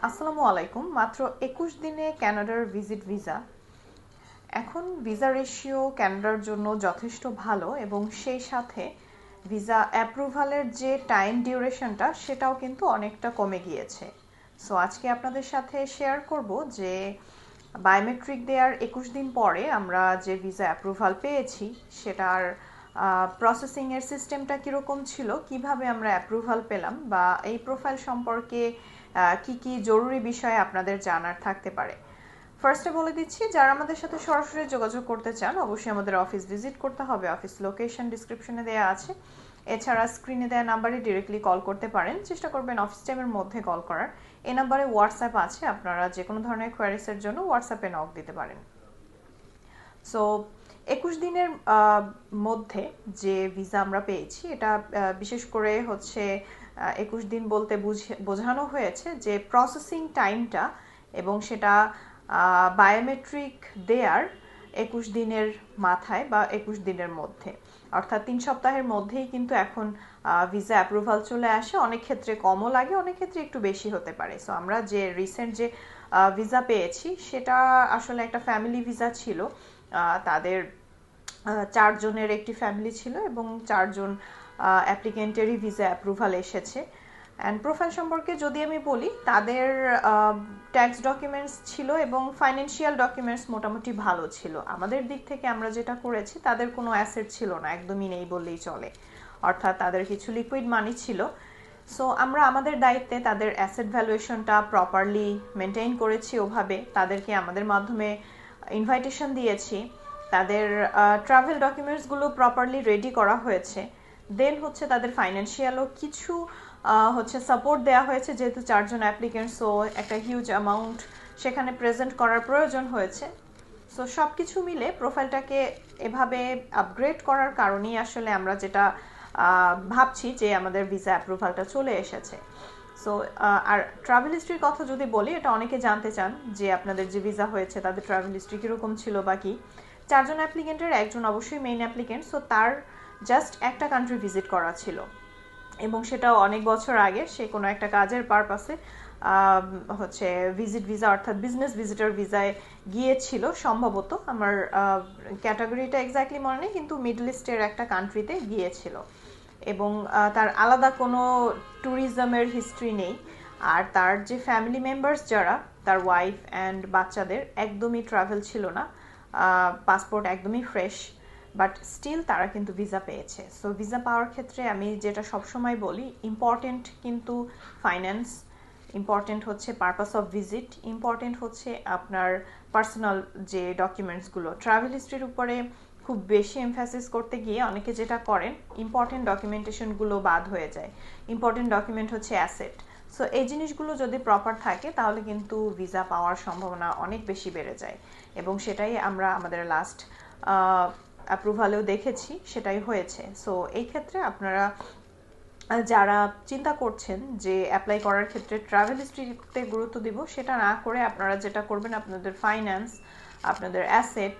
আসসালামু আলাইকুম। মাত্র 21 দিনে কানাডার ভিজিট ভিসা। এখন ভিসা রেশিও কানাডার জন্য যথেষ্ট ভালো এবং সেই সাথে ভিসা অ্যাপ্রুভালের যে টাইম ডিউরেশনটা সেটাও কিন্তু অনেকটা কমে গিয়েছে। সো আজকে আপনাদের সাথে শেয়ার করব যে বায়োমেট্রিক দেওয়ার 21 দিন পরে আমরা যে ভিসা অ্যাপ্রুভাল পেয়েছি সেটার প্রসেসিংয়ের সিস্টেমটা কীরকম ছিল, কিভাবে আমরা অ্যাপ্রুভাল পেলাম, বা এই প্রোফাইল সম্পর্কে কি কি জরুরি বিষয় আপনাদের জানার থাকতে পারে। ফার্স্টে বলে দিচ্ছি, যারা আমাদের সাথে সরাসরি যোগাযোগ করতে চান অবশ্যই আমাদের অফিস ভিজিট করতে হবে। অফিস লোকেশন ডিসক্রিপশনে দেওয়া আছে। এছাড়া স্ক্রিনে দেওয়া নাম্বারে ডিরেক্টলি কল করতে পারেন। চেষ্টা করবেন অফিস টাইমের মধ্যে কল করার। এই নাম্বারে হোয়াটসঅ্যাপ আছে, আপনারা যে কোনো ধরনের কোয়ারিসের জন্য হোয়াটসঅ্যাপে নক দিতে পারেন। সো 21 দিনের মধ্যে যে ভিসা আমরা পেয়েছি এটা বিশেষ করে হচ্ছে 21 দিন বলতে বোঝানো হয়েছে যে প্রসেসিং টাইমটা, এবং সেটা বায়োমেট্রিক দেয়ার 21 দিনের মাথায় বা 21 দিনের মধ্যে, অর্থাৎ 3 সপ্তাহের মধ্যেই কিন্তু এখন ভিসা অ্যাপ্রুভাল চলে আসে। অনেক ক্ষেত্রে কমও লাগে, অনেক ক্ষেত্রে একটু বেশি হতে পারে। সো আমরা যে রিসেন্ট যে ভিসা পেয়েছি সেটা আসলে একটা ফ্যামিলি ভিসা ছিল। তাদের 4 জনের একটি ফ্যামিলি ছিল এবং 4 জন অ্যাপ্লিকেন্টেরই ভিসা অ্যাপ্রুভাল এসেছে। অ্যান্ড প্রোফাইল সম্পর্কে যদি আমি বলি, তাদের ট্যাক্স ডকুমেন্টস ছিল এবং ফাইন্যান্সিয়াল ডকুমেন্টস মোটামুটি ভালো ছিল। আমাদের দিক থেকে আমরা যেটা করেছি, তাদের কোনো অ্যাসেট ছিল না, একদমই নেই বললেই চলে, অর্থাৎ তাদের কিছু লিকুইড মানি ছিল। সো আমরা আমাদের দায়িত্বে তাদের অ্যাসেট ভ্যালুয়েশনটা প্রপারলি মেনটেন করেছি, ওভাবে তাদেরকে আমাদের মাধ্যমে ইনভাইটেশন দিয়েছি, তাদের ট্রাভেল ডকুমেন্টসগুলো প্রপারলি রেডি করা হয়েছে। দেন হচ্ছে তাদের ফাইন্যান্সিয়ালও কিছু হচ্ছে সাপোর্ট দেওয়া হয়েছে, যেহেতু 4 জন অ্যাপ্লিকেন্ট, সো একটা হিউজ অ্যামাউন্ট সেখানে প্রেজেন্ট করার প্রয়োজন হয়েছে। সো সব কিছু মিলে প্রোফাইলটাকে এভাবে আপগ্রেড করার কারণেই আসলে আমরা যেটা ভাবছি যে আমাদের ভিসা অ্যাপ্রুভালটা চলে এসেছে। সো আর ট্রাভেল হিস্ট্রির কথা যদি বলি, এটা অনেকে জানতে চান যে আপনাদের যে ভিসা হয়েছে তাদের ট্রাভেল হিস্ট্রি কীরকম ছিল বা কি। 4 জন অ্যাপ্লিকেন্টের একজন অবশ্যই মেইন অ্যাপ্লিকেন্ট, সো তার জাস্ট একটা কান্ট্রি ভিজিট করা ছিল, এবং সেটাও অনেক বছর আগে। সে কোনো একটা কাজের পারপাসে হচ্ছে ভিজিট ভিসা অর্থাৎ বিজনেস ভিজিটর ভিসায় গিয়েছিল সম্ভবত, আমার ক্যাটাগরিটা এক্স্যাক্টলি মনে নেই, কিন্তু মিডল ইস্টের একটা কান্ট্রিতে গিয়েছিল এবং তার আলাদা কোনো ট্যুরিজমের হিস্ট্রি নেই। আর তার যে ফ্যামিলি মেম্বার্স যারা, তার ওয়াইফ অ্যান্ড বাচ্চাদের একদমই ট্রাভেল ছিল না, পাসপোর্ট একদমই ফ্রেশ, বাট স্টিল তারা কিন্তু ভিসা পেয়েছে। সো ভিসা পাওয়ার ক্ষেত্রে আমি যেটা সবসময় বলি, ইম্পর্টেন্ট কিন্তু ফাইন্যান্স, ইম্পর্টেন্ট হচ্ছে পারপাস অফ ভিজিট, ইম্পর্টেন্ট হচ্ছে আপনার পার্সোনাল যে ডকুমেন্টসগুলো। ট্রাভেল হিস্ট্রির উপরে খুব বেশি এমফ্যাসিস করতে গিয়ে অনেকে যেটা করেন, ইম্পর্টেন্ট ডকুমেন্টেশনগুলো বাদ হয়ে যায়। ইম্পর্টেন্ট ডকুমেন্ট হচ্ছে অ্যাসেট। সো এই জিনিসগুলো যদি প্রপার থাকে তাহলে কিন্তু ভিসা পাওয়ার সম্ভাবনা অনেক বেশি বেড়ে যায়, এবং সেটাই আমরা আমাদের লাস্ট অ্যাপ্রুভালেও দেখেছি, সেটাই হয়েছে। সো এই ক্ষেত্রে আপনারা যারা চিন্তা করছেন যে অ্যাপ্লাই করার ক্ষেত্রে ট্রাভেল হিস্ট্রিতে গুরুত্ব দিব, সেটা না করে আপনারা যেটা করবেন, আপনাদের ফাইন্যান্স, আপনাদের অ্যাসেট,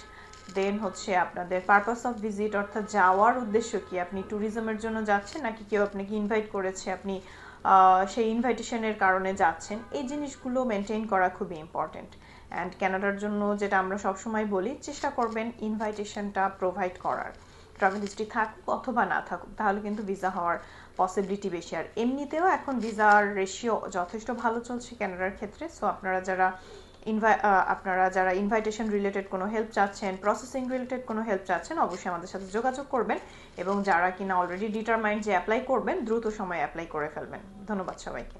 দেন হচ্ছে আপনাদের পারপাস অফ ভিজিট, অর্থাৎ যাওয়ার উদ্দেশ্য কি, আপনি ট্যুরিজমের জন্য যাচ্ছেন নাকি কেউ আপনাকে ইনভাইট করেছে, আপনি সেই ইনভাইটেশনের কারণে যাচ্ছেন, এই জিনিসগুলো মেনটেন করা খুবই ইম্পর্টেন্ট। অ্যান্ড কানাডার জন্য যেটা আমরা সবসময় বলি, চেষ্টা করবেন ইনভাইটেশনটা প্রোভাইড করার, ট্রাভেল হিস্ট্রি থাকুক অথবা না থাকুক, তাহলে কিন্তু ভিসা হওয়ার পসিবিলিটি বেশি। আর এমনিতেও এখন ভিসার রেশিও যথেষ্ট ভালো চলছে কানাডার ক্ষেত্রে। সো আপনারা যারা ইনভাইটেশন রিলেটেড কোনো হেল্প চাচ্ছেন, প্রসেসিং রিলেটেড কোনো হেল্প চাচ্ছেন, অবশ্যই আমাদের সাথে যোগাযোগ করবেন, এবং যারা কিনা অলরেডি ডিটারমাইন্ড যে অ্যাপ্লাই করবেন, দ্রুত সময়ে অ্যাপ্লাই করে ফেলবেন। ধন্যবাদ সবাইকে।